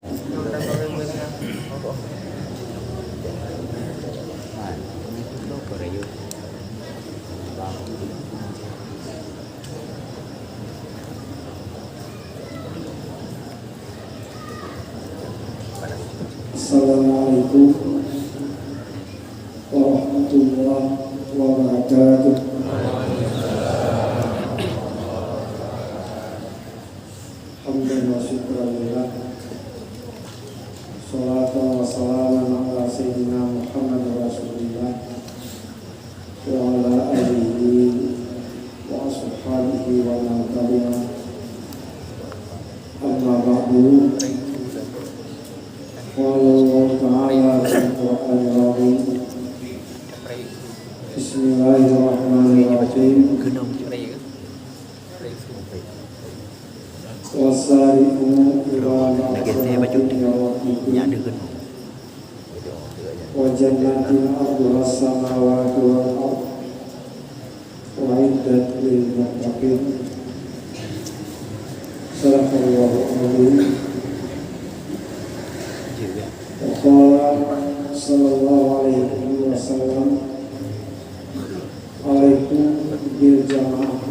Assalamualaikum warahmatullahi wabarakatuh. Alhamdulillah wa syukurillah. Salatu wa salamu ala sayyidina Muhammad Rasulullah wa ala alihi wa ashabihi wa man tabi'ahum. Amma ba'du. Wallahu ta'ala al-Qur'an. Bismillahirrahmanirrahim. Wasari'u ila ma'rifati rabbikum wa jannatin arduha as-samawati wal ardh wa iddat lil muttaqin. Sadaqallahu al-azim. Qala sallallahu alaihi wasallam, alaikum bil jamaah.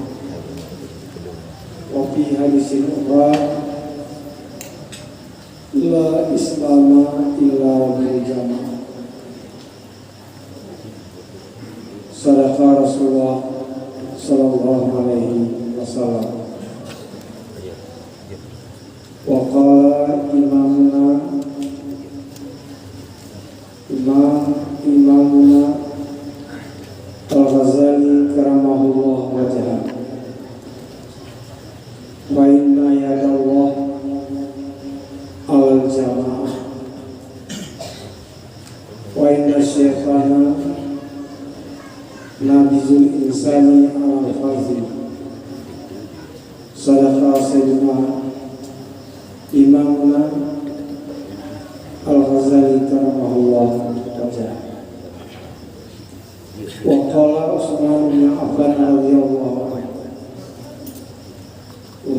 Wa fi hadisin ukhra, la islama illa bil jamaah. Sadaqa Rasulullah sallallahu alaihi wasallam. Wa qala imamuna Al-Ghazali karamahullah wajhah, wa inna yadallah al-jamaah, wa inna syekhana nabizul insani al-fazil. Sadaqa sayyidina imamuna Al-Ghazali karamahullah wajhah. Wa qala Utsman bin Affan radhiyallahu anhu,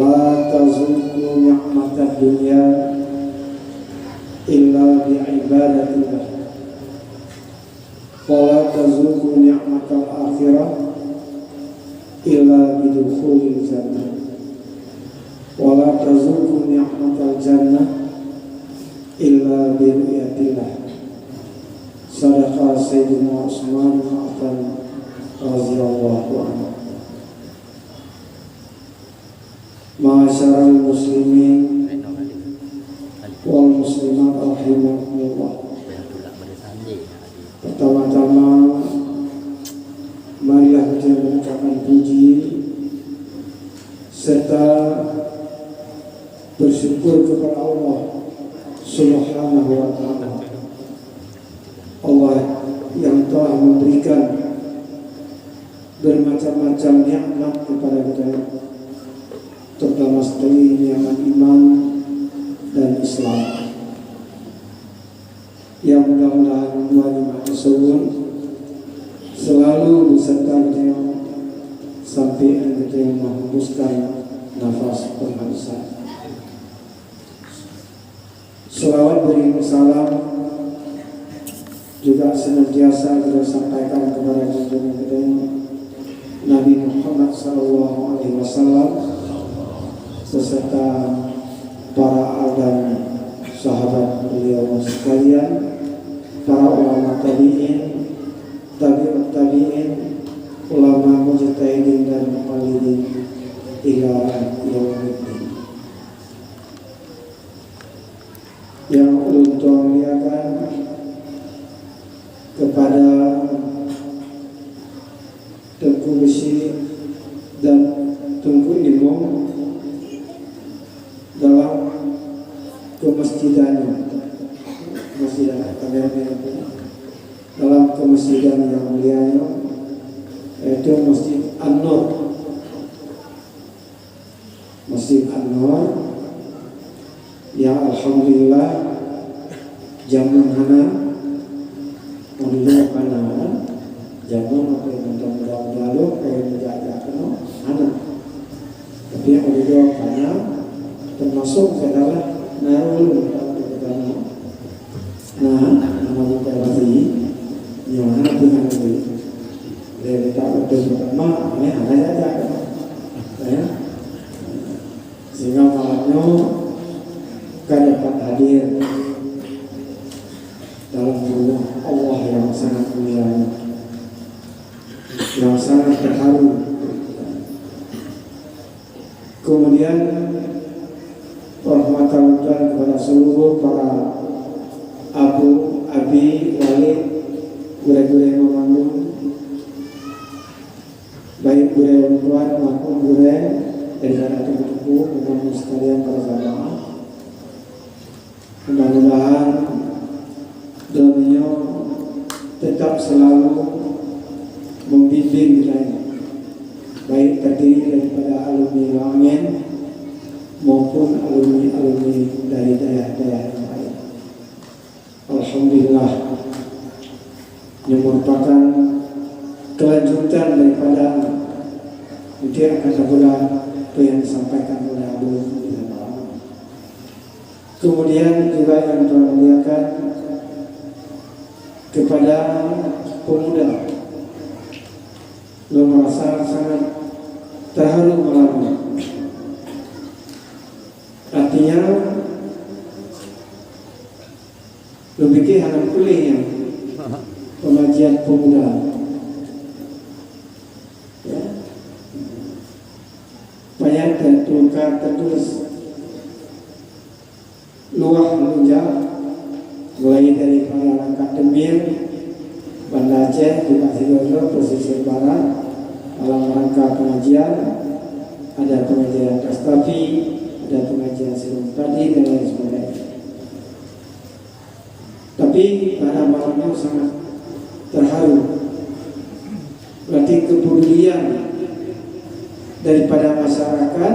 la tazuqu ni'matad dunya illa bi ibadatillah, wa la tazuqu ni'matal akhirah illa bi dukhulil jannah, wa la tazuqu ni'matal jannah illa bi ru'yatillah. Sadaqa Sayyidina Utsman bin Affan radhiyallahu anhu. Ma'asyiral muslimin wal muslimat rahimakumullah. Pertama-tama marilah kita mengucapkan puji serta bersyukur kepada Allah Subhanahu wa ta'ala, Allah yang telah memberikan bermacam-macam nikmat kepada kita, terutama sekali nikmat iman dan Islam, yang mudah-mudahan dua nikmat tersebut selalu beserta kita sampai kita menghembuskan nafas penghabisan. Selawat beriring salam juga senantiasa kita sampaikan kepada junjungan kita Nabi Muhammad sallallahu alaihi wasallam beserta para dan sahabat beliau sekalian, para ulama tabi'in, tabi'ut tabi'in, ulama mujtahidin dan muqallidin ila yaumiddin. Yang ulun muliakan, kepada Tengku Besi dan Tengku Imam dalam kemesjidannya, dalam kemesjidan yang mulianya, yaitu Masjid An-Nur. Masjid An-Nur yang alhamdulillah zaman hana Alhamdulillah karena zaman apa yang mudah-mudahan lalu kayak menjaga kena anak, tapi alhamdulillah karena termasuk adalah narul dapat hadir dalam rumah Allah yang sangat mulia, yang sangat terharu. Kemudian penghormatan kepada seluruh para abu, abi, walid, guru-guru yang memandung, baik guru yang tuan maupun guru dari anak tubuh dengan sekalian para jamaah. Mudah-mudahan beliau tetap selalu membimbing kita, baik terdiri daripada alumni Wamen maupun alumni dari daerah-daerah yang lain. Alhamdulillah, yang merupakan kelanjutan daripada dia akan sebulan itu yang disampaikan oleh Abu Hurairah. Kemudian juga yang telah muliakan kepada pemuda, lo merasa sangat terharu malamnya. Artinya lo bikin anak kuliah pengajian pemuda. Ya. Banyak tertulis luah lunjang mulai dari Pangkalan Kademir, Banda Aceh, Bukit Sidoarjo, pesisir barat dalam rangka pengajian. Ada pengajian Kastafi, ada pengajian Silum tadi dan lain sebagainya. Tapi pada malamnya sangat terharu. Berarti kepedulian daripada masyarakat,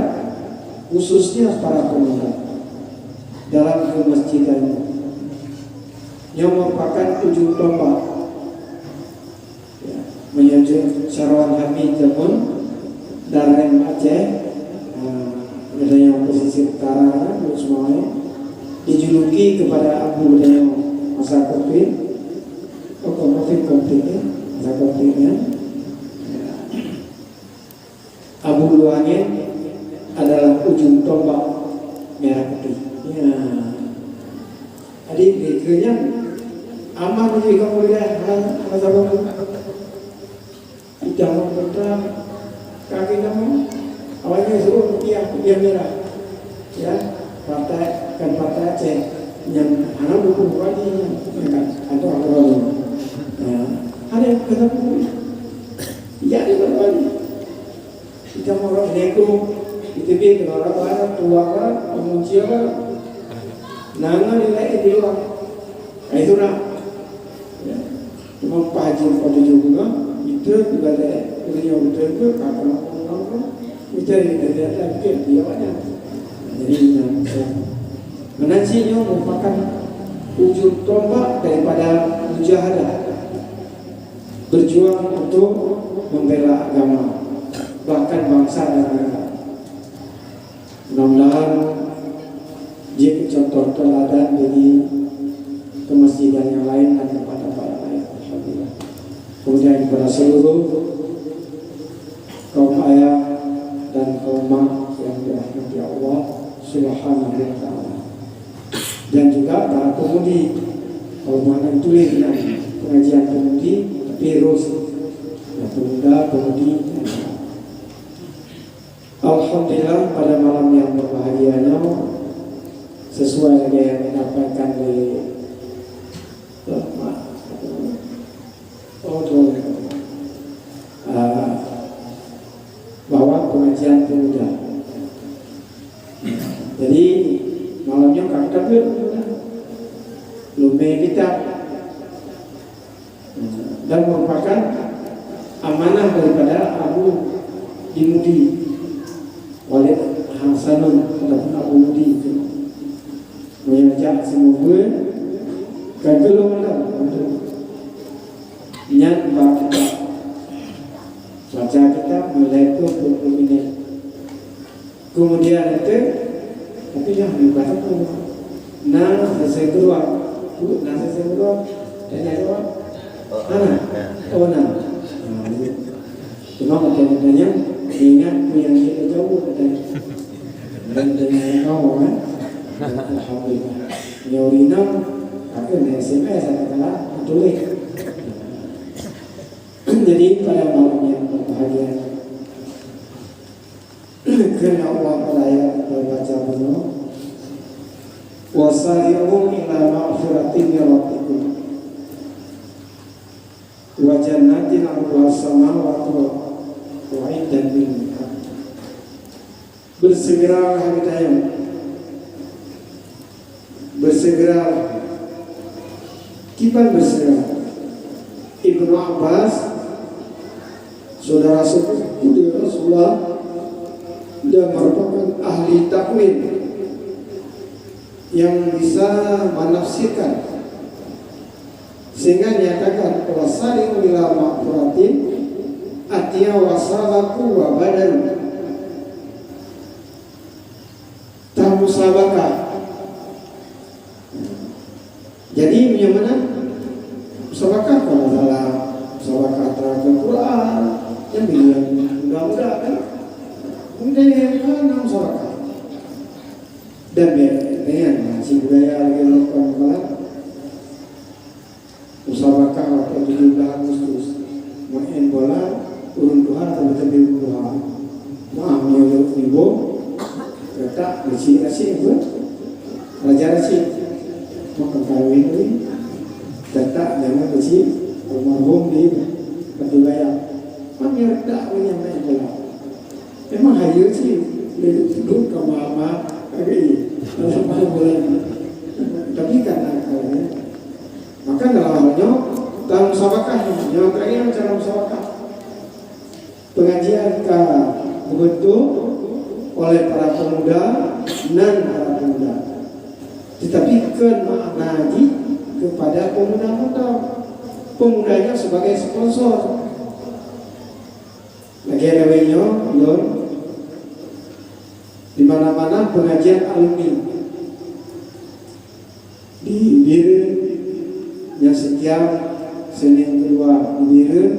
khususnya para pemuda dalam kemasjidan yang merupakan ujung tombak ya, menyusun Syarawan Hamid Jamun Dareng Aceh, budaya pesisir utara semuanya dijuluki kepada Abu Budaya masa Covid, masa Covid-nya Abu Luangin adalah ujung tombak merah putih. Ya, adik berikutnya aman juga boleh masa Covid. Tidak mau berperang kaki kamu awalnya suruh dia merah. Ya, partai Aceh yang anak dukung wajib atau apa ya, ada yang ketemu ya di bawah kita mau orang neko itu dia orang orang tua orang penguncia orang nana nilai di luar itu lah ya cuma pajin pada juga itu juga ada beliau itu apa itu dari lagi dia banyak jadi menansinya merupakan ujung tombak daripada mujahadah berjuang untuk membela agama bahkan bangsa dan negara. Mudah-mudahan jadi contoh teladan bagi kemasjidan yang lain dan tempat-tempat yang lain. Alhamdulillah. Kemudian kepada seluruh kaum ayah dan kaum mak yang dirahmati Allah Subhanahu wa taala. Dan juga para pemudi, kalau makan tulis pengajian pemudi, tapi terus pemuda, pemudi. Alhamdulillah pada malam yang berbahagianya sesuai dengan yang didapatkan di bahwa pengajian pemuda. Jadi malamnya kakak lumeh kita dan merupakan amanah daripada Abu Dimudi Walid Hasanun ataupun Abu Mudi itu mengajak semua kagelo untuk nyat baca kita mulai 20 menit. Kemudian itu tapi jangan dibaca pun. Selesai kedua dan yang kedua cuma katanya ingat yang kita jauh katanya dan kau kan Alhamdulillah. Nyorina akan SMS katakanlah tulis. Jadi pada malam yang berbahagia, karena Allah percaya membaca penuh. Wasari'u ila maghfiratin min rabbikum wa jannatin 'arduha as-samawati wal ardu u'iddat lil muttaqin. Bersegeralah kita, bersegera, kita bersegera. Ibnu Abbas, saudara sepupu Rasulullah, dan merupakan ahli takwil yang bisa menafsirkan, sehingga nyatakan wasari'u ila maghfiratin artinya wasalaku wa badan tamusabaka. Jadi yang mana musabakah kalau salah musabakah terhadap Quran yang bilang mudah-mudah kan kemudian kan musabakah dan dengan si budaya lagi melakukan malam musabakah waktu 17 Agustus main bola urun Tuhan atau bertemu Tuhan maaf menyuruh ibu kata nasi itu raja nasi makan kawin ini kata jangan nasi almarhum di Batubaya kami redak yang main bola memang hayu sih duduk ke mama kaki dalam main bola tapi karena maka dalam halnya dalam musabakah yang terakhir cara musabakah pengajian dibentuk oleh para pemuda dan para pemuda, tetapi ngaji kepada pemuda-pemuda, pemudanya sebagai sponsor. Lagi rewenya, lor, di mana-mana pengajian alumni di Biren yang setiap Senin kedua di Biren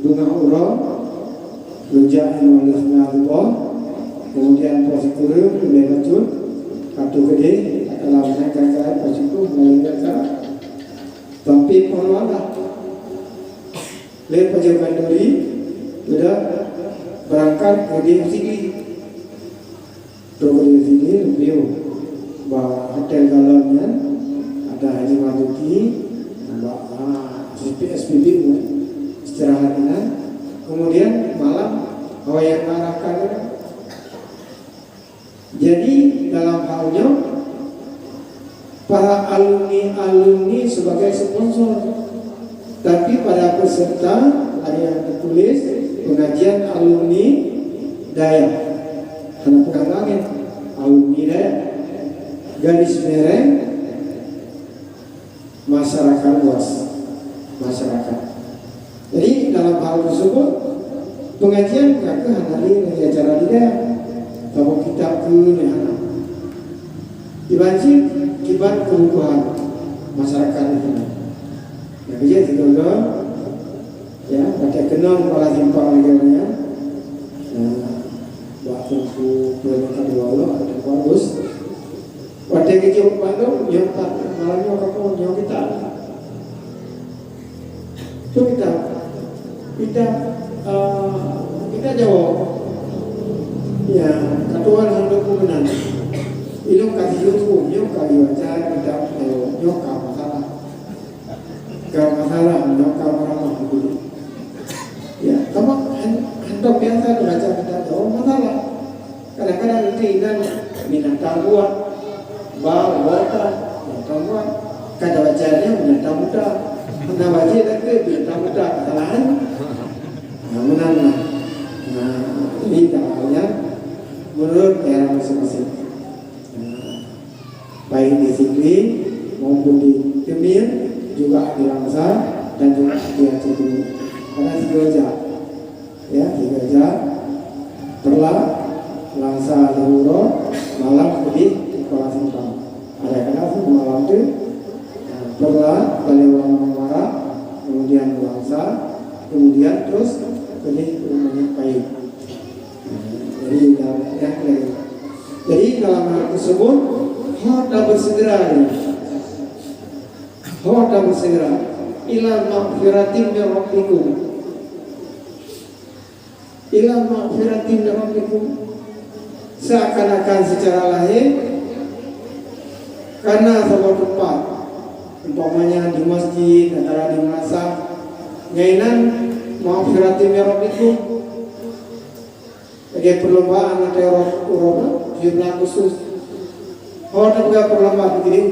bunga urang rujak yang oleh Allah. Kemudian positif lebih macam kartu gede kalau mereka kaya positif melalui cara tapi pengelola lebih pejabat duri sudah berangkat ke sini terus sini lebih bahwa hotel dalamnya ada Haji Maduki SPB istirahatnya kemudian malam yang mengarahkan. Jadi dalam halnya para alumni sebagai sponsor, tapi pada peserta ada yang tertulis pengajian alumni daya, karena pengangannya alumni daya, garis merah masyarakat luas, masyarakat. Jadi dalam hal tersebut pengajian kakak hari dari acara dia. Kalau kita ke nehana dibanci kibat kebutuhan masyarakat itu. Nah, kerja juga ya pakai kenal kepala simpang negara. Waktu ku perlukan dua ada bagus. Waktu kerja pandang yang tak malamnya kapal yang kita. Itu kita jawab. Ya, ketua hendak menang. Ilmu kasih YouTube, nyok kali baca tidak nyok masalah. Gak masalah, nyok ramah dulu. Ya, tapi hendak biasa baca tidak tahu masalah. Kadang-kadang nanti dan binatang buat, bawa binatang buat. Kata bacanya binatang muda, hendak baca lagi binatang muda kesalahan. Nah, menang. Nah, ini kalanya. Menurut era masing-masing, baik disiplin maupun di kemir juga dirangsa dan juga diatur karena 3 jam, ya 3 jam perlah langsa luhur malam di kepala simpang. Ada kena malam itu perlah balik ulang marah, kemudian langsa, kemudian terus ke rumahnya pahit. Jadi dalam hal tersebut bersegera bersegera ila maghfiratin min rabbikum, ila maghfiratin min rabbikum, seakan-akan secara lahir karena sebuah tempat umpamanya di masjid antara di masa ngainan maghfiratin min rabbikum sebagai perlombaan atau jumlah khusus. Orang juga perlombaan begini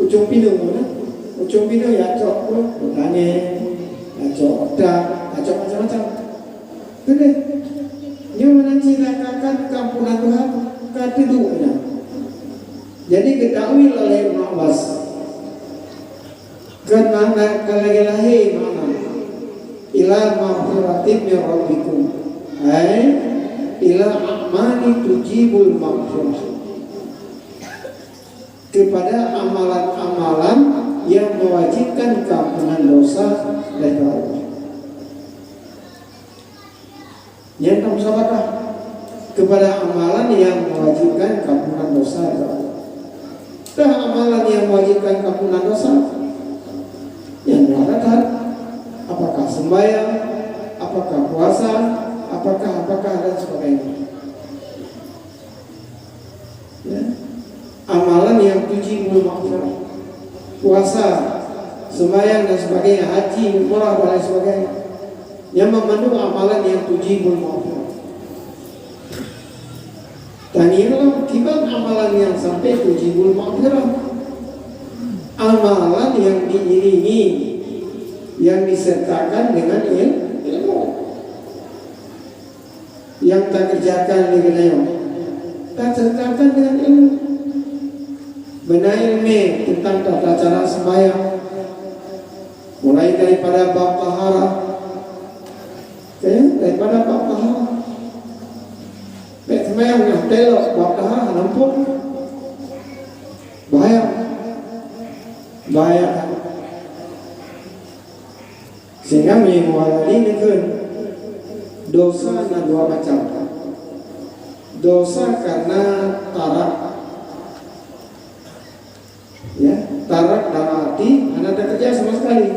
ujung pinung ya cok bertanya ya cok macam-macam. Benar. Dia menceritakan kampunan Tuhan kedua. Jadi ketahui oleh Ibn Abbas kenapa lagi mana ila maghfiratin min rabbikum ay ila amali tujibul maghfirah, kepada amalan-amalan yang mewajibkan keampunan dosa dari Allah. Yang sedekah kepada amalan yang mewajibkan keampunan dosa dari Allah. Amalan yang mewajibkan keampunan dosa yang mengatakan apakah sembahyang, apakah puasa, apakah dan sebagainya. Ya. Amalan yang tujibul maghfirah, puasa, sembahyang dan sebagainya, haji, umrah dan lain sebagainya, yang memenuhi amalan yang tujibul maghfirah. Dan inilah tiba amalan yang sampai tujibul maghfirah, amalan yang diiringi, yang disertakan dengan ilmu, yang tak kerjakan dengan ilmu, tak sertakan dengan ilmu. Benar ilmu tentang tata cara sembahyang, mulai daripada bab tahara, daripada bab tahara, sembahyang yang telok bab tahara nampun bahaya, sehingga menguali negeri dosa ada dua macam. Dosa karena tarak, ya, tarak dalam arti anda tak kerja sama sekali,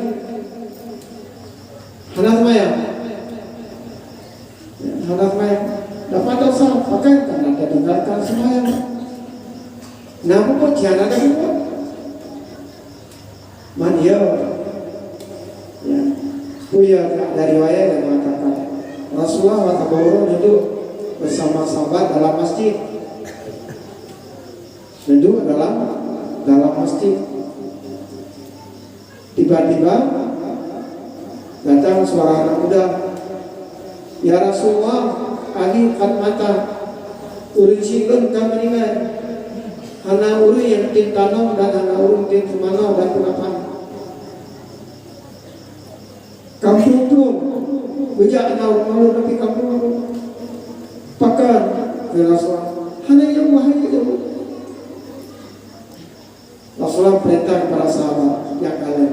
anda semayang, anda semayang dapat dosa, bahkan karena anda tinggalkan semayang. Namun kok jangan ada buat mania, ya, punya dari riwayat yang mengatakan Rasulullah SAW itu bersama sahabat dalam masjid, duduk dalam masjid. Tiba-tiba datang suara anak muda, ya Rasulullah, Ali kan mata urut sikun kan meninggal, anak urut yang tim tanam dan anak urut tim semanau dan penapan. Kampung pun bejak anak urut tapi kampung pun pakar ke Rasulullah, hanya yang bahaya itu. Rasulullah perintah kepada sahabat yang kalian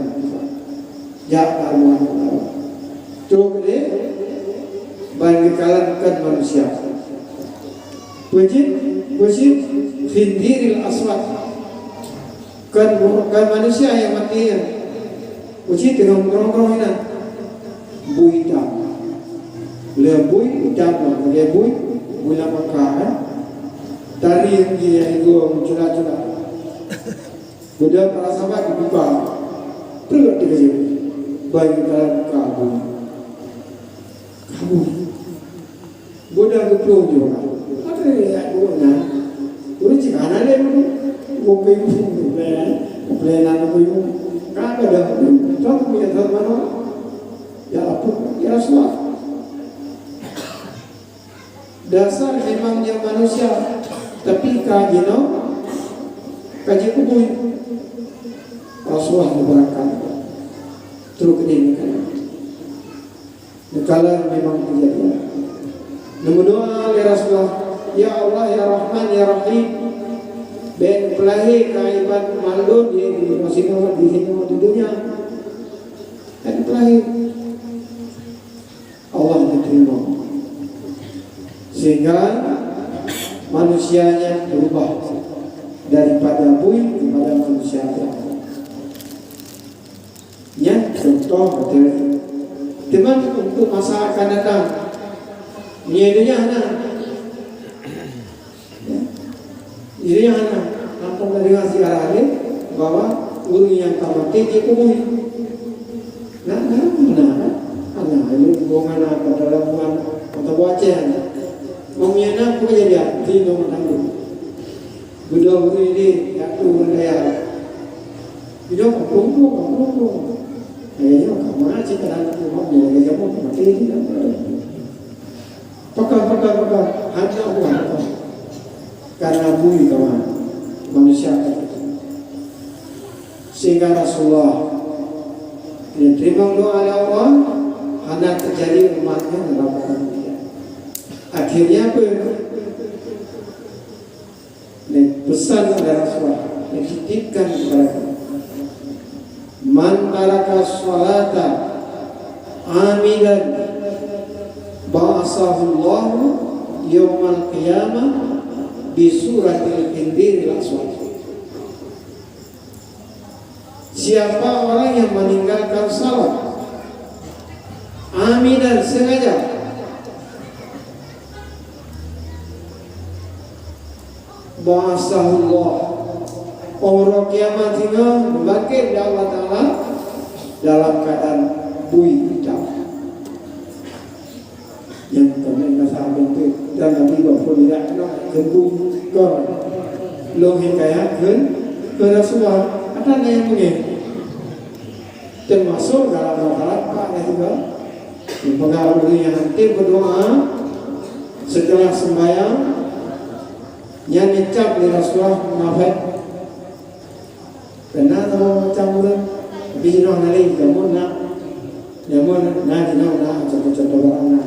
jangan Muhammad cukup deh bagi kalian kan manusia wajib khindiril aswad kan manusia yang mati wajib dengan gerong-gerong ini buita lebui ucap lebui bulan makan dari yang dia itu muncul-muncul. Kemudian para sahabat dibuka, perut dikasih bagi kalian kabur. Budak betul juga. Apa yang buatnya? Udah cakap ada yang bukan pelayanan ibu. Kan ada contoh punya mana? Ya apa? Ya Rasulullah. Dasar memangnya manusia, tapi kaji kubur. Rasulullah memberangkan terus kedenikan. Kalau memang kejadian, berdoa ya Rasulullah, ya Allah ya Rahman ya Rahim, ben pelahi kaibat malu di masjid di dunia, dan pelahi Allah diterima, sehingga manusianya berubah daripada bui kepada manusia. Ya, contoh materi. Teman untuk masa akan datang, nyedunya anak, jadi anak, apa mendengar siaran ini bahwa guru yang tamat dia kubur. Nah, anak ini hubungan apa dalam hubungan atau wajah, mengena pun jadi tidak menanggung. Budak ini yang turun daya, budak kumpul. Kayaknya kemana sih karena rumahnya dia mau mati tidak ada. Pakar hanya bukan karena bumi kawan manusia sehingga Rasulullah diterima doa Allah hanya terjadi umatnya dalam dia. Akhirnya apa? Pesan dari Rasulullah dititipkan kepada man taraka sholata amilan ba'asahu Allah yawmal qiyamah bi suratil indiril aswad. Siapa orang yang meninggalkan salat amilan sengaja, ba'asahu Allah, orang kiamat tinggal membangkit Allah Ta'ala dalam keadaan bui hitam yang kena sahabat itu dan Nabi Bapak tidak nak kembung kau lohi kaya ke Rasulullah ada yang mungkin termasuk dalam masalah Pak juga pengaruh yang nanti berdoa setelah sembahyang yang dicap di Rasulullah maafkan karena campuran biji noh nari jamun na contoh barang na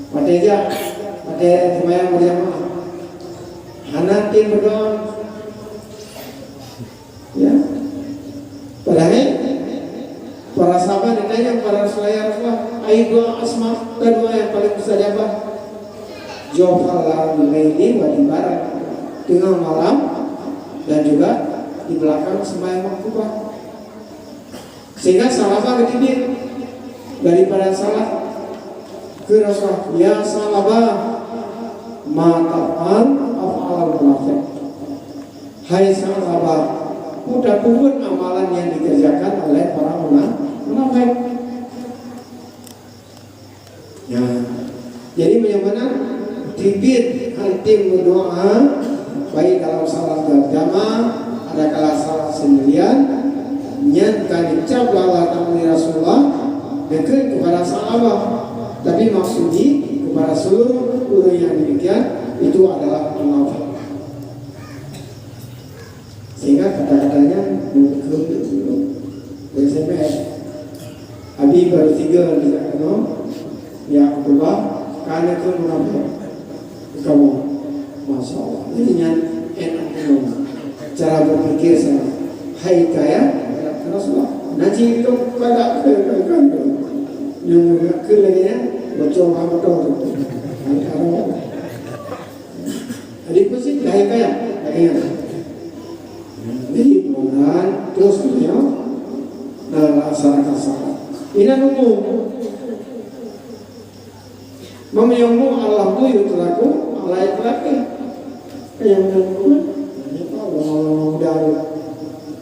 pada semayang berjamaah hanatin berdoa ya padahal para sahabat ditanya para Rasulullah ayo doa asma dan doa yang paling mustajabah jawab Allah ini wadi barat tengah malam dan juga di belakang sembahyang maktubah, sehingga sahabat ketidik daripada salat ke Rasulullah, ya sahabat matafan afal munafik, hai sahabat udah pun amalan yang dikerjakan oleh para munafik. Ya, jadi bagaimana tibit tim berdoa baik dalam salat berjamaah ada kala salat sendirian nyankan dicap Allah Ta'ala Rasulullah dekat kepada sahabat, tapi maksudnya kepada seluruh orang yang demikian itu adalah munafik. Sehingga kata-katanya SMS Abi baru 3 di sana ya Abdullah karena itu munafik kamu Masya Allah jadi enak cara berpikir saya hai kaya Rasulullah nanti itu pada yang ke lagi ya bocor apa jadi pasti hai kaya jadi mudah terus ya dalam laksanakan salat ini umum memiliki Allah tu itu laku Allah itu laki yang menurut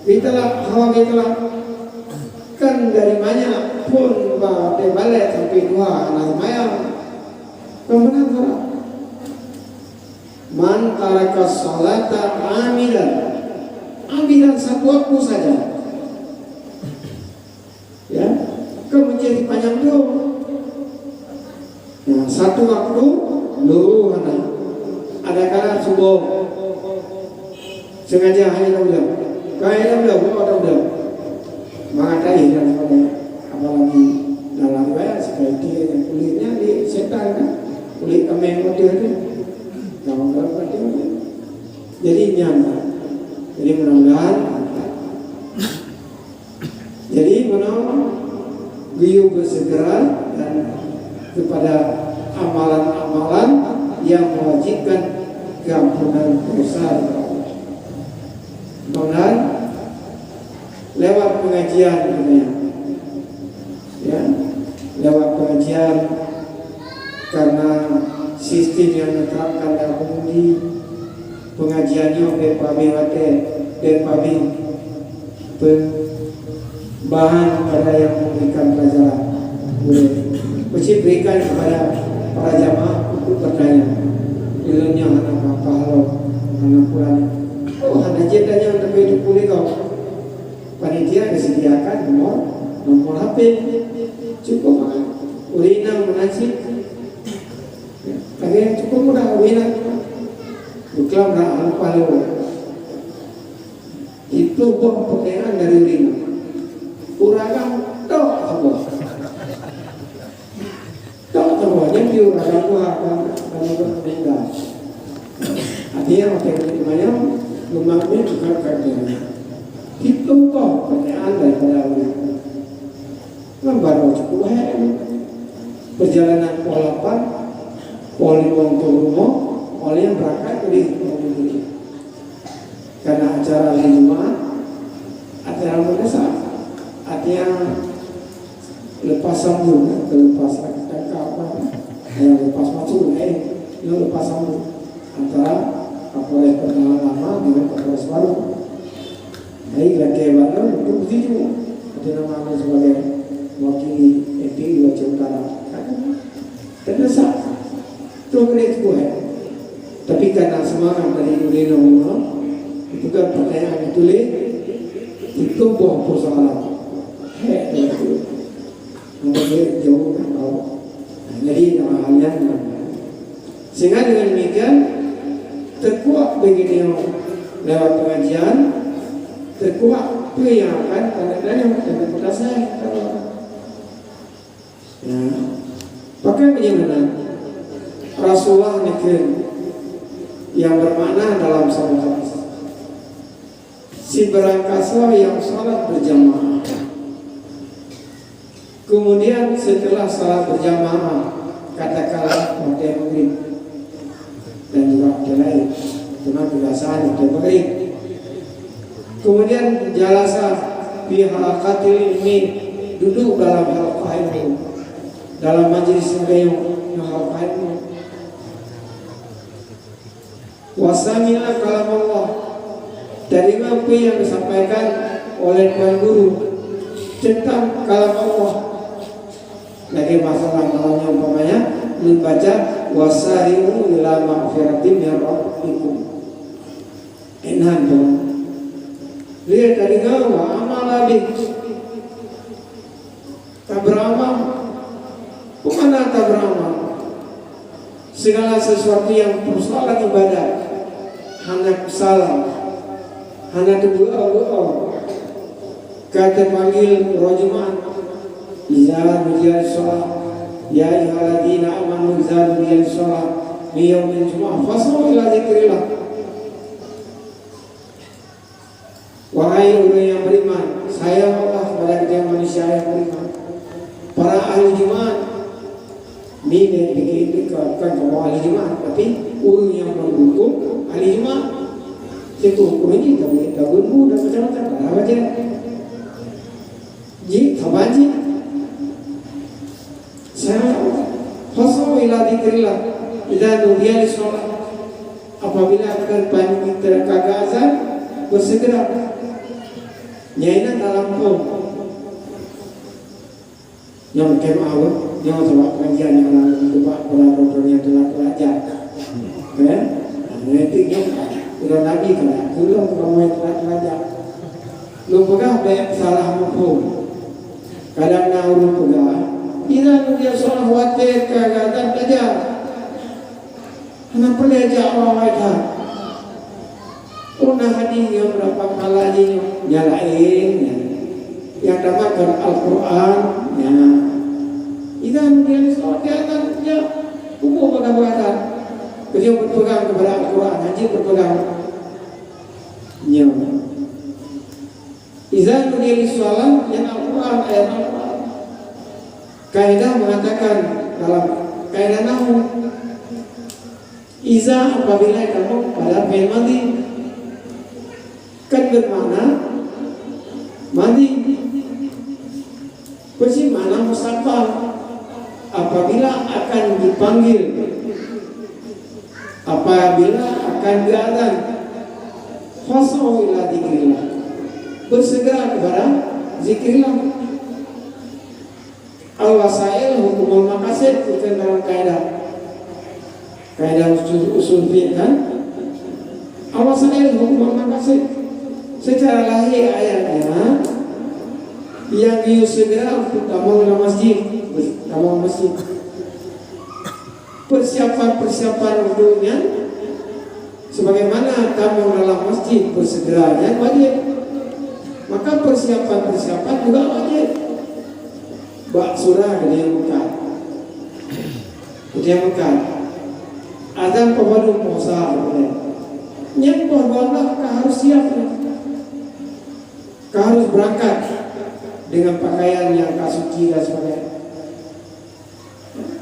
kita lah hawa kita lah kan dari banyak pun dari balik sampai 2 anak mayang kemudian man taraka sholata amilan satu waktu saja ya kemudian panjang dulu nah satu waktu lu ada kala subuh sengaja hanya kaya udah mengatai dan apalagi dalam bayar seperti kulitnya di setan kan kulit kambing model itu gampang berarti jadi nyaman jadi mudah-mudahan jadi beliau bersegera dan kepada amalan-amalan yang mewajibkan keampunan dosa. Kemudian lewat pengajian ya, lewat pengajian karena sistem yang diterapkan dalam pengundi pengajiannya bahan pada yang memberikan pelajaran mesti berikan kepada para jamaah untuk bertanya ilmunya anak apa halau anak pulang anak jendanya untuk hidup boleh kau panitia disediakan nomor HP cukup urina menasib akhirnya cukup mudah urina bukan apa halau itu buah pakaian dari urina uragan tok semua yang diuragan buah kalau berbeda artinya pakai namanya lemaknya juga kerjanya itu kok pakaian daripada urina baru cukup perjalanan polapan poli wong rumah oleh yang berangkat dari mobil karena acara Jumat acara mendesak artinya lepas sambung lepas lepas masuk lepas sambung antara Kapolres perkenalan lama dengan Kapolres baru. Jadi laki baru itu begitu ada nama sebagai wakili MP Aceh Utara terdesak terus itu tapi karena semangat dari Udino itu kan pertanyaan ditulis itu buah persoalan itu namanya jauh jadi halnya sehingga dengan demikian terkuat begini lewat pengajian terkuat pengajian kadang-kadang dengan kota saya pakai bagaimana Rasulullah nikir yang bermakna dalam satu hadis si berangkaslah yang salat berjamaah kemudian setelah salat berjamaah katakanlah pakai maghrib dan juga pakai lain cuma kebiasaan pakai maghrib kemudian jalasa bihalaqatil ilmi duduk dalam halaqah ilmu dalam majlis ilmu halaqah ilmu wasami'a kalam Allah dari apa yang disampaikan oleh Tuan Guru tentang kalam Allah lagi masalah malamnya umpamanya membaca wasari'u ila maghfiratin min rabbikum enak dong lihat dari wa amala bi tabramal bukanlah tabramal segala sesuatu yang persoalan ibadah hanya salah hanya doa kata panggil rojuman izah bijal sholat ya ayyuhalladzina amanu izah bijal sholat liyaumin jum'ah fasau ila zikrillah wahai orang yang beriman saya Allah kepada kita manusia yang beriman para ahli Jumat ini dikatakan bahwa ahli Jumat tapi orang yang mendukung ahli Jumat itu ukurnya tagunmu dan macam-macam apa aja ji kabaji saya fasau ila dzikrillah idza nudiya lis-shalah apabila akan panggil terkagak azan bersegera nyaina dalam kaum yang kemau yang sebab pengajian yang lalu itu Pak pelajar telah belajar ya nanti udah lagi kan belum kamu telah belajar lu pegang banyak salah hukum kadang nauru pegang ila dia sholat watir kagatan belajar anak belajar awal wajar una hadis yang berapa kali nyalain yang damakan Al-Quran ya ila dia sholat kagatan ya hukum pegang dia berpegang kepada Al-Quran haji berpegang ya izan dia sholat yang Al-Quran ayat Al-Quran kaidah mengatakan dalam kaidah nahwu iza apabila kamu pada fi'il madhi kan bermakna mandi. Pasti mana musafar apabila akan dipanggil, apabila akan diazan, fasau ila dzikrillah, bersegera kepada zikrillah. Al-wasail hukumul maqasid, bukan dalam kaidah usul fiqh kan. Al-wasail hukumul maqasid, secara lahir ayatnya yang segera untuk tamu masjid, persiapan untuknya sebagaimana tamu dalam masjid bersegeranya wajib, maka persiapan juga wajib. Bak surah kemudian Mekah azan pemadu puasa yang bahwa harus siap, harus berangkat dengan pakaian yang suci dan sebagainya.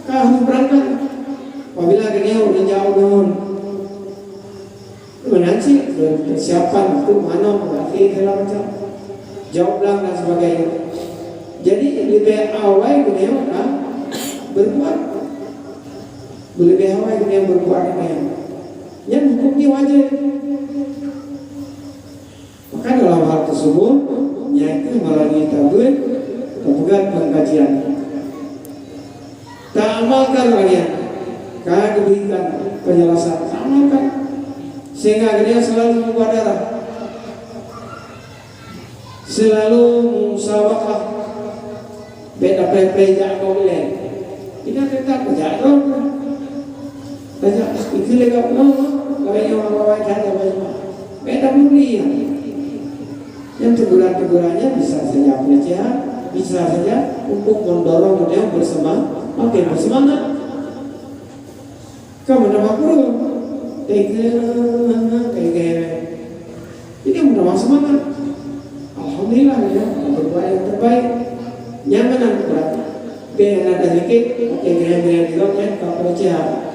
Harus berangkat apabila dia udah jauh dulu menanti persiapan untuk mana berarti dalam macam jauh belang dan sebagainya. Jadi lebih awal dia berbuat, lebih awal dia berbuat yang hukumnya wajib. Maka dalam hal tersebut yaitu melalui tabligh bukan pengkajian. Tak amalkan kalian, kalian diberikan penjelasan, tak amalkan sehingga dia selalu mubadarah, selalu musawakah. Beda peja kau boleh. Kita tetap kerja dong. Kerja itu lega no. Kalau yang orang kerja banyak. Beda beli. Yang teguran-tegurannya bisa saja pelecehan, bisa saja untuk mendorong dia bersemangat. Oke, bersemangat. Kamu nama guru. Kayak ini menambah semangat. Alhamdulillah ya, berbuat yang terbaik. Nyaman berat. Biar ada sedikit, gaya-gaya juga kan kalau pelecehan.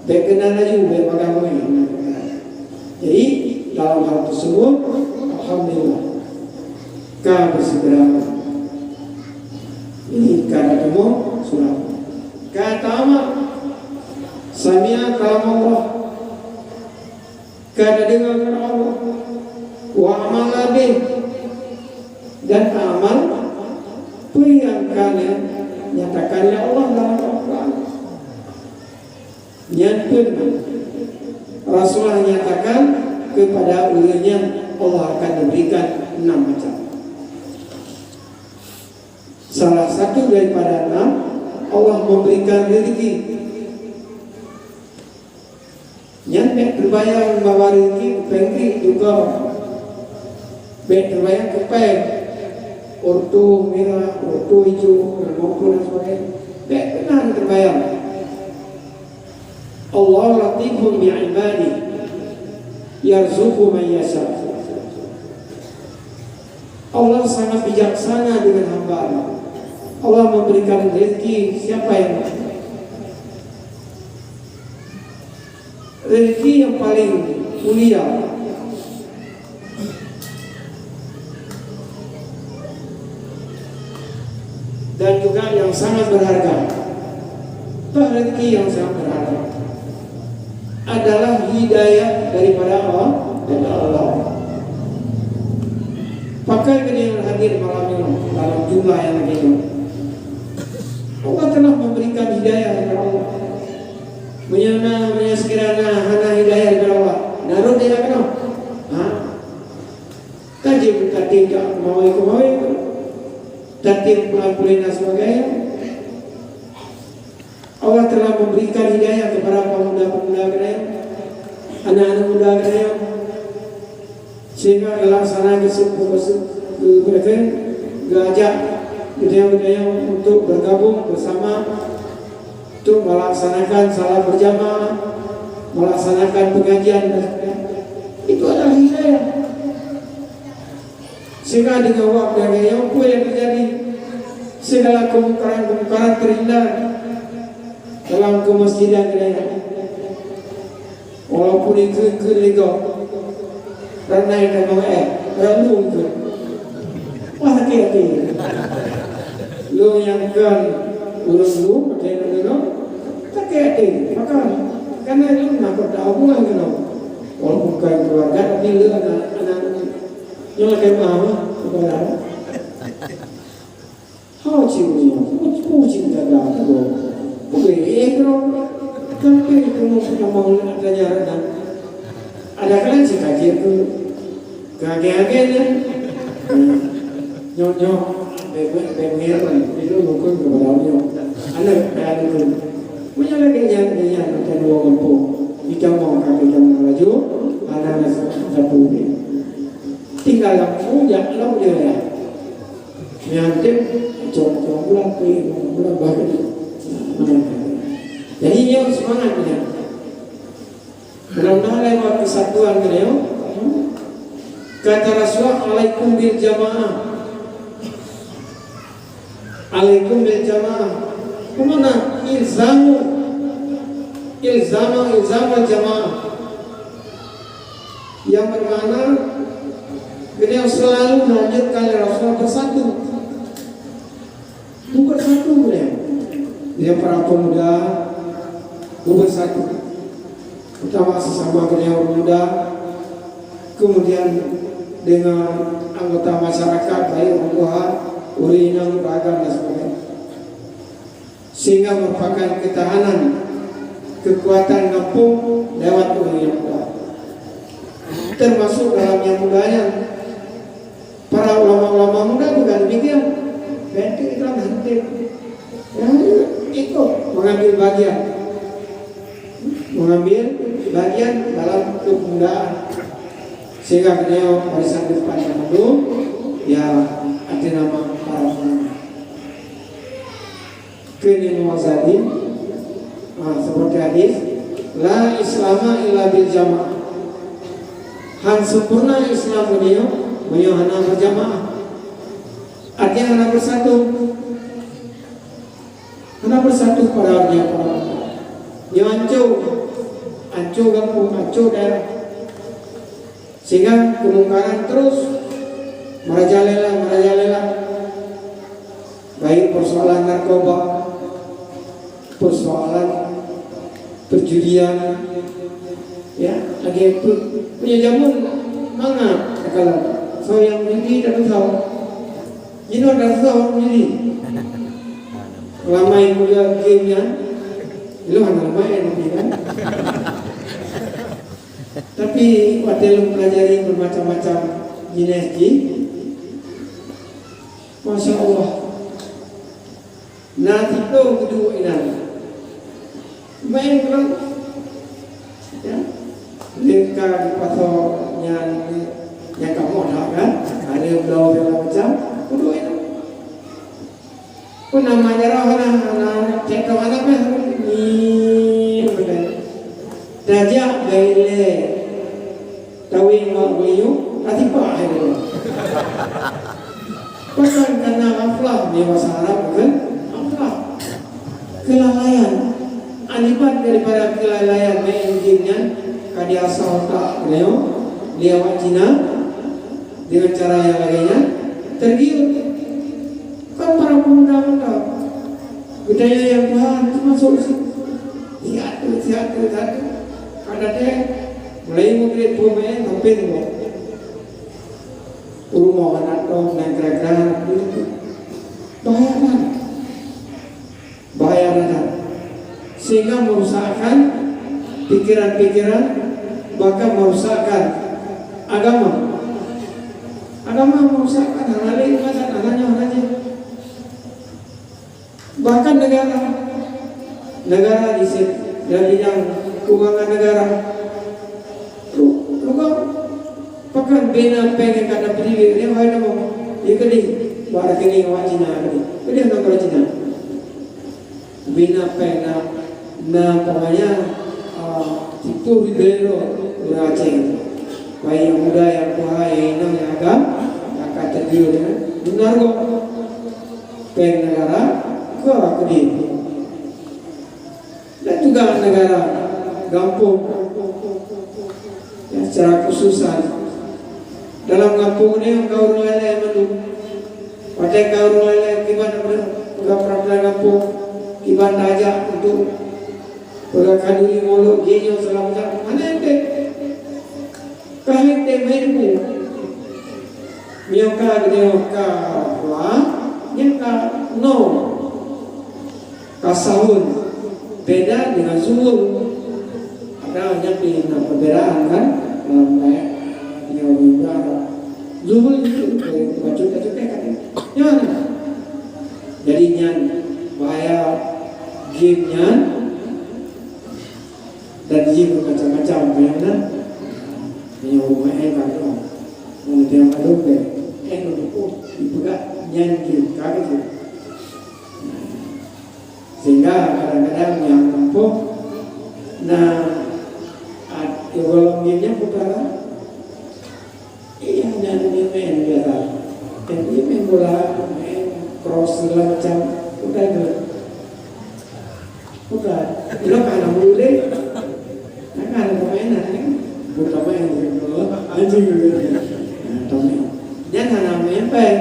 Berkenan aja bagaimana. Jadi dalam hal tersebut, alhamdulillah, kau bersegera. Ini kata temu surah. Kata amal, samia kalam Allah. Kata dengar Allah. Wa amal bih, dan amal itu yang kalian nyatakannya Allah dalam Al-Quran. Nyantun Rasulullah nyatakan kepada ulilnya Allah akan memberikan 6 macam. Salah satu daripada 6 Allah memberikan rezeki. Yang terbayang membawa rezeki pengki juga. Terbayang kepeng ortu merah, ortu hijau, maupun dan sebagainya. Benar terbayang. Allah latifun bi'ibadi yarzuqu man yasha. Allah sangat bijaksana dengan hamba. Allah memberikan rezeki siapa yang rezeki yang paling mulia. Dan juga yang sangat berharga. Rezeki yang sangat berharga adalah hidayah daripada Allah. Pakai yang hadir malam ini dalam jumlah yang begini. Allah telah memberikan hidayah kepada Allah. Menyana sekiranya hana hidayah kepada Allah. Naruh dia kenal. Kaji berkati tak mau ikut. Tatib pulang-pulang dan sebagainya. Allah telah memberikan hidayah kepada pemuda-pemuda kalian, anak-anak muda kalian, sehingga dilaksanakan mengajak budaya-budaya untuk bergabung bersama, untuk melaksanakan salat berjamaah, melaksanakan pengajian. Itu adalah hidayah. Sehingga dengan waktu yang terjadi, segala kemungkaran terhindar dalam kemasjidan kita. Walaupun itu legal, Ranai dan mau lalu itu. Wah hati-hati. Lu yang kan ulun lu pakai dulu. Tak hati. Maka karena lu nak tahu bukan kan. Walaupun bukan keluarga tapi lu anak yang lagi mau bukan. How chịu cô chịu cả cả rồi cô về em rồi kan kamu sudah mau ada ada kalian sih kaget tuh kaget nyonya beber itu mungkin keberanian anak ada itu punya lagi yang macam dua kampung kita mau kaget yang maju ada satu tinggal punya lo dia yang coba bulan baru jadi yang semangat dia mudah-mudahan lewat kesatuan beliau kata Rasulullah alaikum bil jamaah kemana ilzamu jamaah yang bermakna beliau selalu melanjutkan Rasulullah bersatu beliau para pemuda bersatu utama sesama beliau pemuda kemudian dengan anggota masyarakat baik orang tua urinang beragam dan sebagainya sehingga merupakan ketahanan kekuatan kampung lewat orang yang muda termasuk dalam yang mudanya para ulama-ulama muda juga demikian berarti itu nanti ikut mengambil bagian dalam kepemudaan sehingga beliau warisan depan dulu ya ada nama para ulama kini muazadin seperti hadis la islama illa bil jamaah han sempurna Islam beliau hanya berjamaah artinya hanya bersatu para yang ancu kampung, ancu daerah sehingga kemungkaran terus merajalela baik persoalan narkoba persoalan perjudian ya lagi itu punya jamun mana kalau so yang ini dan tahu ini ada tahu ini lama yang mulia gamenya lu hanya main kan tapi waktu lu pelajari bermacam-macam jenis Masya Allah nanti itu kedua ini main kan ya lengkap di pasarnya yang kamu ada kan ada belau macam kedua ini pun namanya anak cek ke mana kan ini dajak gile tawin mau beliau nanti pak ini bukan karena aflah di bahasa Arab kan aflah kelalaian akibat daripada kelalaian menginginnya kadi asal tak beliau lewat Cina dengan cara yang lainnya tergiur kan para pemuda budaya yang bahan itu masuk siatu ada deh mulai mungkin pemain hampir rumah anak dong dan kira-kira bayaran sehingga merusakkan pikiran-pikiran bahkan merusakkan agama merusakkan hal lain anaknya bahkan negara di bidang keuangan negara lu pakan bina pengen kata berdiri dia hai nama dia kali bara kini awak Cina kali dia nak kalau Cina bina pengen na pokoknya itu bidero beraceng bayi yang muda yang tua yang agam akan tergiur benar kok pengen negara ke kedip dan juga negara kampung ya secara khususan dalam kampung ini kau lele madu pakai kau lele kiban pegapra kampung kiban aja untuk pegakaduri molo genyo selamat mana ente kahit mermu mioka wah nyaka no kasahun beda dengan zuhur. Ada banyak perbedaan kan dalam kayak yang juga zuhur itu baca-baca kan gimana jadinya bahaya gamenya dan game macam-macam bagaimana yang rumahnya kan kemudian ada untuk dipegang nyanyi kaget sehingga kadang-kadang yang mampu kalau gamenya putara iya nyanyi main biasa dan dia main bola main cross segala macam udah itu karena mulai kan permainan kan bukan main anjing gitu jangan namanya peng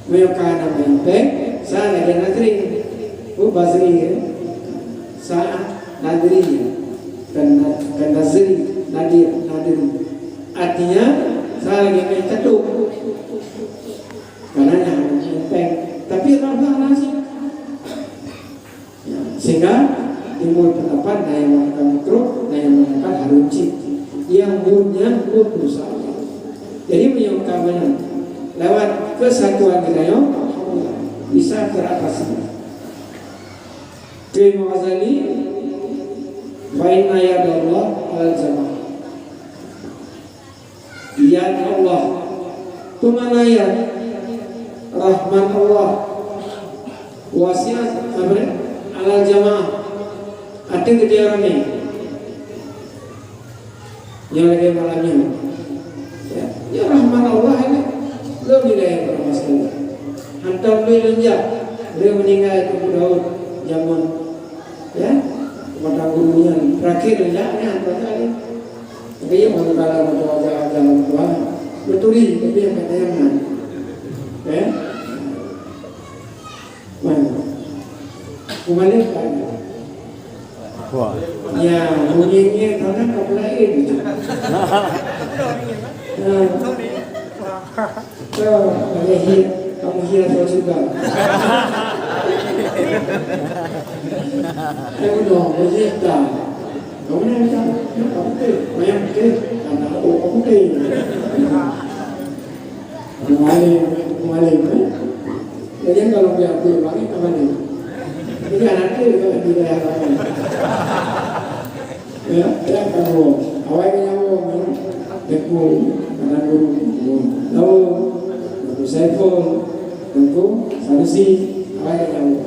meyokan namanya peng saya lagi nadri basri saya nadri kan nazri nadir artinya saya lagi main cetuk karena namanya peng tapi ramah nasi sehingga timbul pendapat yang mengatakan makruh dan yang mengatakan haruci yang bunnya berusaha. Jadi menyangkakan lewat kesatuan kita bisa teratasi. Terima Ghazali fa'inna yadallah al-jamaah. Ya Allah tumanayat rahman Allah wasiat al-jamaah. Ada kejadian ini yang lagi malamnya ya rahman Allah ini belum nilai bermasalah hantar beliau meninggal itu Daud zaman ya kepada gurunya terakhir ya hantar kali tapi yang kalau jalan tua betuli tapi yang katakan ya mana kembali wah ya bunyinya karena kepelain gitu kamu hias juga kamu dong bercerita kamu nanti kamu banyak karena kamu kembali jadi kalau dia lagi kembali ini anaknya juga di daerah ya kamu awalnya kamu deku karena guru lalu saiful tentu sanusi awalnya kamu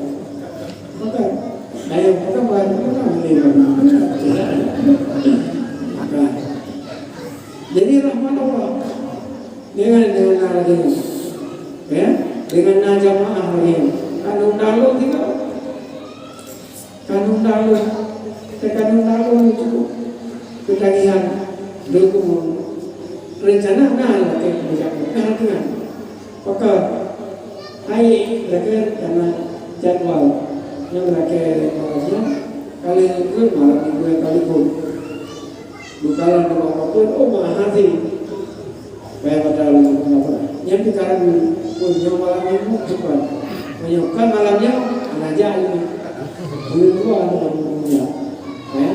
maka ayo kita jadi rahmat Allah dengan lagi ya dengan najamaah lagi kanun dalu itu ketagihan dukung rencana kebijakan maka hai rakyat karena jadwal yang rakyat kali itu malam minggu kali pun bukalan apapun mahati kayak pada lalu yang sekarang punya malam minggu cepat menyukai malamnya aja ini dulu ada punya ya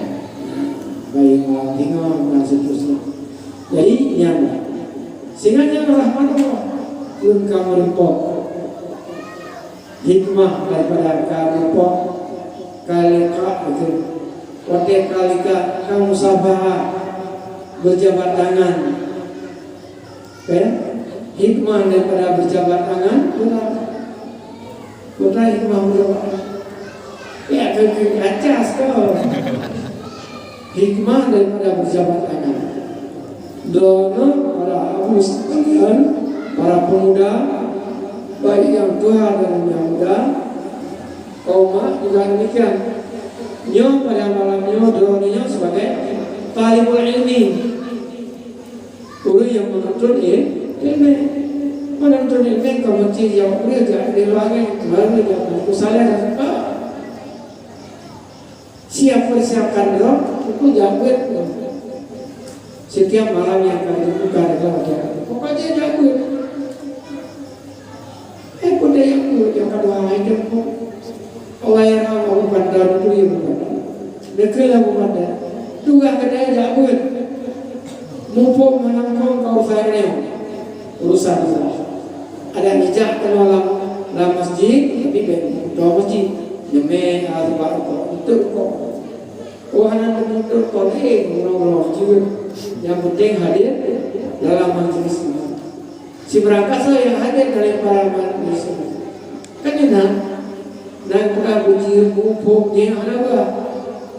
baik tinggal dan seterusnya jadi nyaman sehingga jangan rahmat Allah pun kamu repot hikmah daripada kamu repot kalika itu waktu kalika kamu sabar berjabat tangan ya hikmah daripada berjabat tangan berapa hikmah berjabat tangan ya kecas kau hikmah daripada berjabat tangan dono para abu sekalian para pemuda baik yang tua dan yang muda kaum juga demikian nyo pada malamnya droninya sebagai talibul ilmi Guru yang menuntut ilmu, menuntut ilmu kamu yang boleh jadi diluangkan, baru jangan kusalah apa. Siap persiapkan dong, itu jagut. Setiap malam yang akan dibuka adalah pokoknya jagut. Kuda yang kedua itu orang yang mau pandang itu yang bukan. Dekatlah bukan. Juga kedai jagut. Mumpung menangkap kau farneo urusan itu. Ada mijak dalam masjid, tapi dua masjid. Jemaah arba itu kok. Wahana untuk kolej orang-orang juga. Yang penting hadir dalam majelis ini. Si berangkat saya hadir dari para majelis ini. Kan enak. Dan puji mumpung dia apa?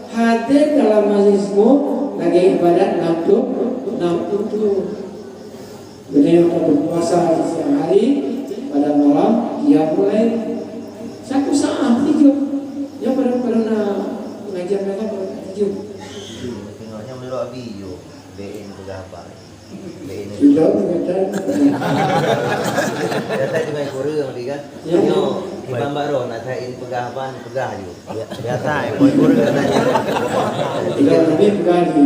Hadir dalam majelismu lagi ibadat 60 beliau berpuasa di siang hari, pada malam dia mulai satu saat tidur. Yang pernah mengajar mereka tidur. Tengoknya melok video, BN berapa? BN Sudah mengajar. Biasa juga kurang kan? Yo, di Bambaro nak saya pegahan pegah je. Biasa boy kurang katanya. Tidak lebih berani.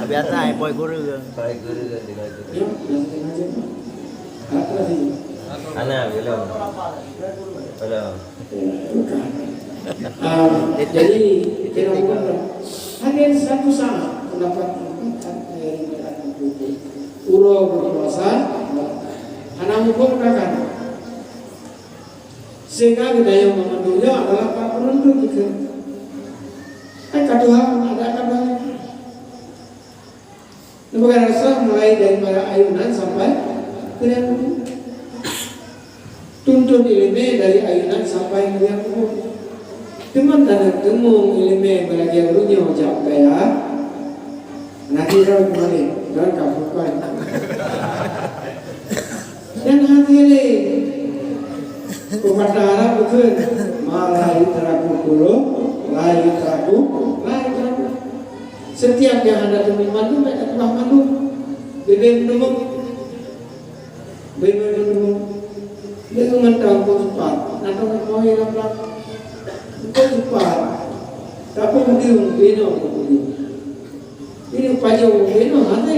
Biasa boy kurang. Boy kurang dengan itu. Ya, yang aja. Apa sih? Ana belum. Belum. Jadi kita bukan hadir satu saat mendapat urau berpuasa, anak hukum kakak. Sehingga kita yang memandunya adalah para penuntut itu. Kedua ada kedua. Bukan rasa mulai daripada ayunan sampai kemudian tuntut ilmu dari ayunan sampai kemudian umum. Cuma tanah temu ilmu belajar runyam jauh kaya. Nanti orang kembali dan kabukan. Dan hati ini kepada Arab bukan malai teraku kulo, lai teraku. Setiap yang ada teman mandu, mereka telah mandu. Bebek menunggu, dia mengental kau cepat. Nanti mau yang belakang, kau cepat. Tapi mungkin beno. Ini pajak beno hati.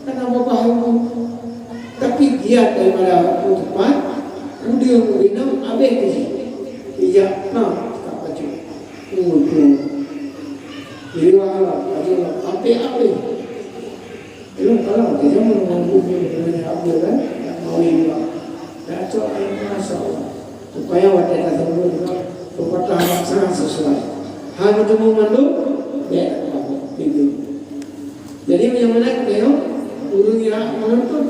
Kenapa paham? Tapi giat daripada kau cepat, kemudian beno abis sih. Iya, nah, apa cuy? Jadi walau aja apa? Belum kalau dia menunggu dengan apa kan? Mau ini dah cok masalah. Supaya wadah tersebut kepada sangat sesuai. Hal itu memandu, ya apa? Itu. Jadi yang mana kita urung yang menuntut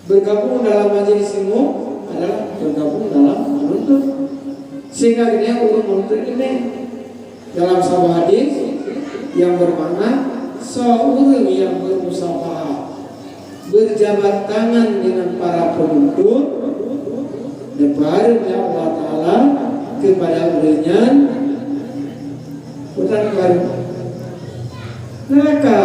bergabung dalam majelis ilmu adalah bergabung dalam menuntut. Sehingga dia urung menuntut ini. Dalam sebuah hadis yang bermakna seorang yang bermusafahah berjabat tangan dengan para penuntut depan Allah Ta'ala kepada ulenya putar baru neraka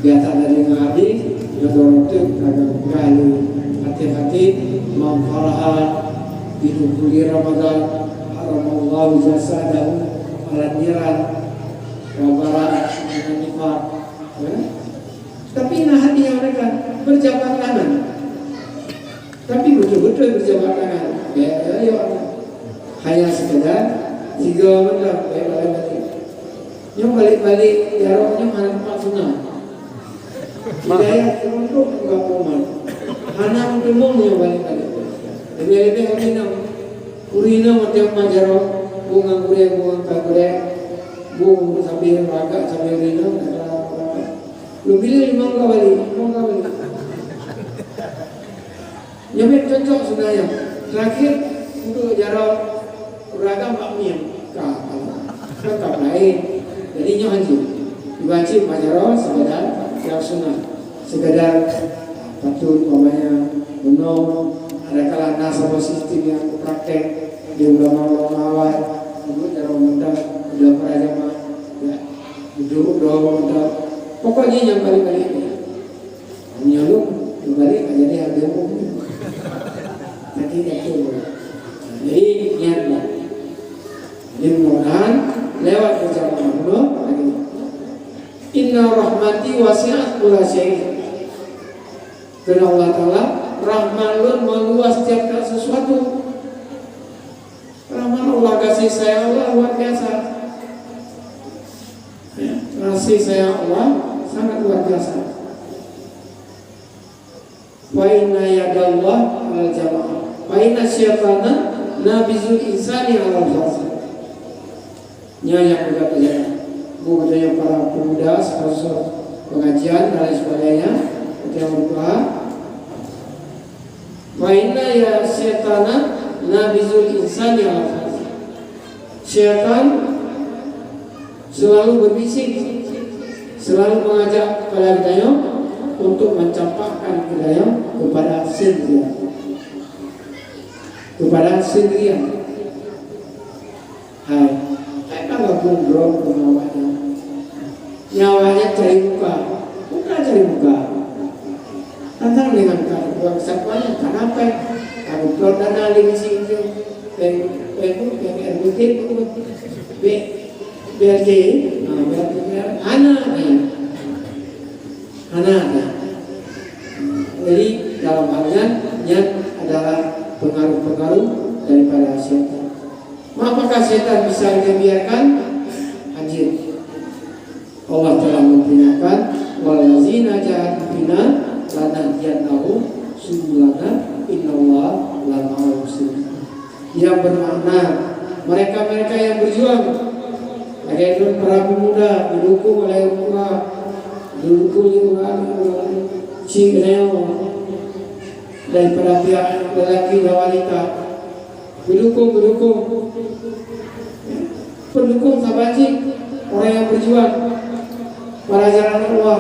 biasa dari hadis yang dorong agak kali hati-hati memfarahat hidup di Ramadan Allah jasadahu ala niran wabarak dengan nifat. Tapi nah hatinya mereka berjabat tangan. Tapi betul-betul berjabat tangan. Ya, hanya sekedar tiga menit balik-balik. Yang balik-balik jaraknya mana tempat sunnah. Hidayah untuk gabungan. Hana untuk yang balik-balik. Lebih-lebih aminam. Urina macam majaro, bunga kure, bunga sambil raga sambil urina, lu pilih lima kali. Nyampe cocok sebenarnya. Terakhir untuk jarak raga makmum, tetap lain. Jadi nyohaji, diwajib majaro sekedar yang sunnah, sekedar patut namanya benar. Ada kalanya sama sistem yang praktek di ulama awal dulu cara mudah udah para jamaah ya duduk doa pokoknya yang balik-balik nyolong balik aja dia ada umum nanti itu jadi niatlah jadi mudah-mudahan lewat perjalanan dulu lagi inna rahmati wasi'at kulla syai' karena Allah Ta'ala rahmanun meluas setiap sesuatu. Rahman Allah, kasih sayang Allah luar biasa ya, kasih sayang Allah sangat luar biasa. Wa inna yadallah al jamaah wa inna syaitana nabizul insani ala al-fasa. Yang berkata budaya para pemuda sponsor pengajian dan lain sebagainya kita berdoa wa inna ya syaitana nabizul insani ala al-fasa. Syaitan selalu berbisik, selalu mengajak kepada kita untuk mencampakkan kita kepada sendirian, kepada sendirian. Hai, kalau gundrong nyawanya, nyawanya cari muka, bukan cari muka. Tantang dengan kamu kesakuannya, kenapa? Kamu produk nali di sini, RBT, BLG, anak. Jadi dalam halnya niat adalah pengaruh-pengaruh daripada syaitan. Apakah syaitan bisa dibiarkan? Anjir. Allah telah memperingatkan wallazina jahadu fina lanahdiyannahum subulana innallaha lama'al muhsinin. Yang bermakna mereka-mereka yang berjuang yaitu para pemuda didukung oleh Allah, didukung oleh Cineo daripada pihak lelaki dan wanita, pendukung sahabat orang yang berjuang para jalan Allah.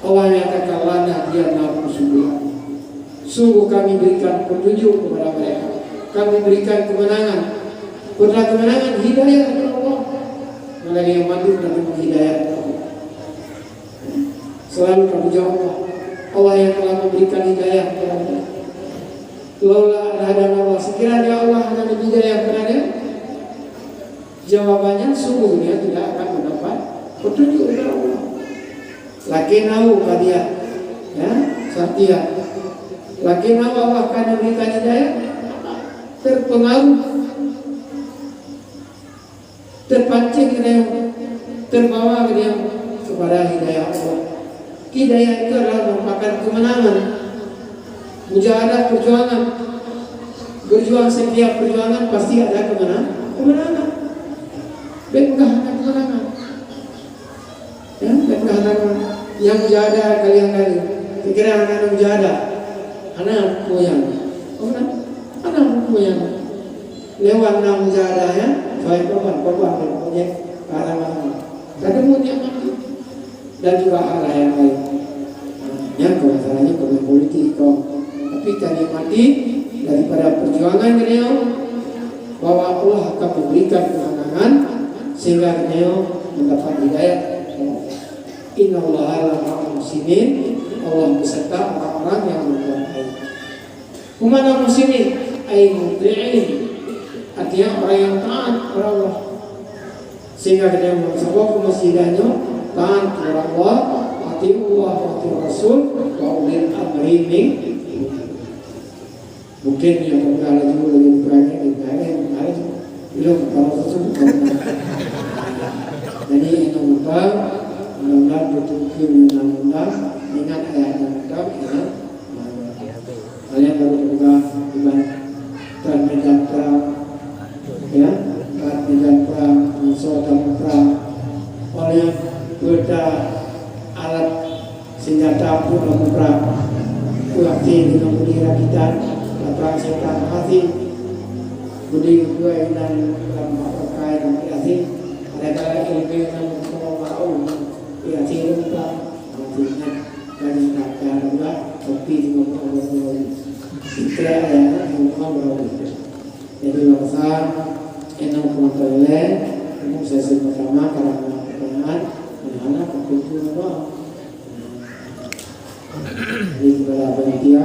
Allah menyatakan lana dia namun sungguh kami berikan petunjuk kepada mereka, kami berikan kemenangan. Pada kemenangan hidayah kepada Allah. Mereka yang mati dan hidayah kepada Allah. Selalu kami jawab Allah yang telah memberikan hidayah kepada kita. Laula ada Allah, sekiranya Allah akan memberi hidayah kepada dia, jawabannya sungguh dia tidak akan mendapat petunjuk dari Allah. Lakinau kadia, ya, Satya. Lakinau Allah akan memberikan hidayah, terpengaruh, terpancing ke dia, terbawa ke dia kepada hidayah Allah. Hidayah itu adalah merupakan kemenangan. Mujahadah perjuangan. Berjuang setiap perjuangan pasti ada kemenangan. Bengkah ada kemenangan. Ya, bengkah ada kemenangan. Yang mujahadah kali-kali. Kira anak mujahadah. Anak moyang. Anak moyang. Lewat nama mujahadahnya, saya korban punya pengalaman. Ketemu dia mati. Dan juga hal yang lain. Yang masalahnya kalau politik tapi kami mati daripada perjuangan beliau bahwa Allah akan memberikan kemenangan sehingga beliau mendapat hidayah. Innallaha lama'al muhsinin. Allah beserta orang-orang yang berbuat baik. Kemana muhsinin? Ai muti'in. Artinya orang yang taat kepada Allah. Sehingga dia bersabak kemasjidahnya taat kepada Allah, ati Allah, ati Rasul, wa ulil amri minkum. Mungkin yang berkala juga lebih banyak belum kalau tersebut. Jadi yang mudah-mudahan betul-betul mudah-mudahan ingat ayat yang mudah ingat kalian baru juga dan medan perang, ya, medan perang, saudara perang oleh beda alat senjata pun perang berarti dengan bendera kita perang setan hati budi kedua dan dalam pakai dan hati ada kala ilmu yang mau hati lupa artinya dan kata juga kopi dengan Allah Isra yang mau jadi bangsa enam pengetahuan, ini sesi pertama karena pertanyaan, anak-anak berkumpul doa. Jadi kepada panitia